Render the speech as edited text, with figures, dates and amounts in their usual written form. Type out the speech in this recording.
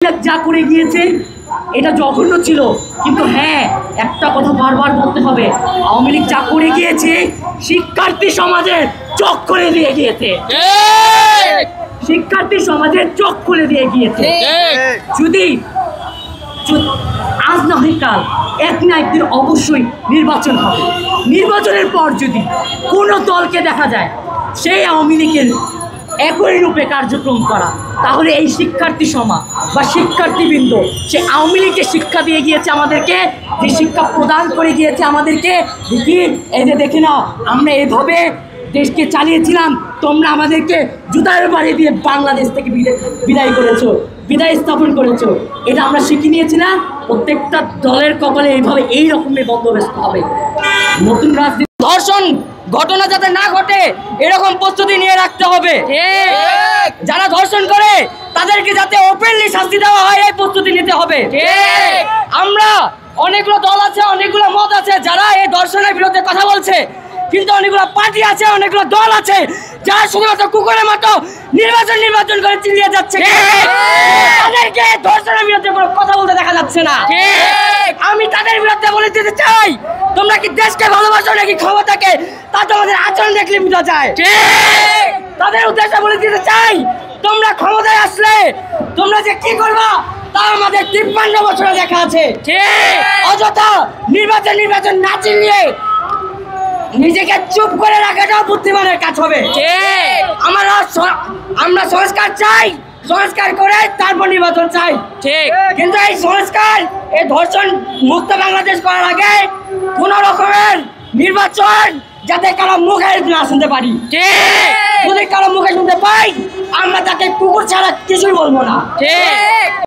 যা করে গিয়েছে এটা জঘন্য ছিল, কিন্তু হ্যাঁ একটা কথা বারবার বলতে হবে, আওয়ামী লীগ যা করে গিয়েছে শিক্ষার্থী সমাজের চোখ খুলে দিয়ে গিয়েছে, শিক্ষার্থী সমাজের চোখ খুলে দিয়ে গিয়েছে। যদি আজ না হয় কাল এক না একদিন অবশ্যই নির্বাচন হবে। নির্বাচনের পর যদি কোনো দলকে দেখা যায় সেই আওয়ামী লীগের একই রূপে কার্যক্রম করা, তাহলে এই শিক্ষার্থী সমাজ বা শিক্ষার্থীবৃন্দ সে আওয়ামী লীগকে শিক্ষা দিয়ে গিয়েছে আমাদেরকে, যে শিক্ষা প্রদান করে গিয়েছে আমাদেরকে, দেখি এই যে দেখে নাও আমরা এইভাবে দেশকে চালিয়েছিলাম, তোমরা আমাদেরকে জুতার বাড়ি দিয়ে বাংলাদেশ থেকে বিদায় করেছো, বিদায় স্থাপন করেছো, এটা আমরা শিখে নিয়েছি না? প্রত্যেকটা দলের কপালে এইভাবে এই রকমের বন্দোবস্ত হবে। নতুন রাজনীতি ধর্ষণ ঘটনা যাতে না ঘটে এরকম প্রস্তুতি নিয়ে রাখতে হবে। যারা ধর্ষণ করে তাদেরকে যাতে ওপেনলি শাস্তি দেওয়া হয় এই প্রস্তুতি নিতে হবে। আমরা অনেকগুলো দল আছে, অনেকগুলো মত আছে যারা এই ধর্ষণের বিরুদ্ধে কথা বলছে, কিন্তু অনেকগুলো পার্টি আছে, অনেকগুলো দল আছে যারা শুধুমাত্র কুকুরের মতো নির্বাচন করে চিলিয়ে যাচ্ছে। তাদেরকে ধর্ষণের বিরুদ্ধে কোনো কথা বলতে দেখা যাচ্ছে না। আমি তাদের বিরুদ্ধে বলে দিতে চাই, তোমরা কি দেশকে ভালোবাসো নাকি ক্ষমতাকে, তা তোমাদের আচরণ দেখলে বোঝা যায়। তাদের উদ্দেশ্যে বলে দিতে চাই, তোমরা ক্ষমতায় আসলে তোমরা যে কি করবা তা আমাদের 53 বছরে দেখা আছে। অযথা নির্বাচন না চিনিয়ে নিজেকে চুপ করে রাখাটাও বুদ্ধিমানের কাজ হবে। আমরা সংস্কার চাই, সংস্কার করে তারপর নির্বাচন চাই, কিন্তু এই সংস্কার এই ধর্ষণ মুক্ত বাংলাদেশ করার আগে কোন রকমের নির্বাচন যাতে কারো মুখে না শুনতে পারি। যদি কারো মুখে শুনতে পাই আমরা তাকে কুকুর ছাড়া কিছুই বলবো না।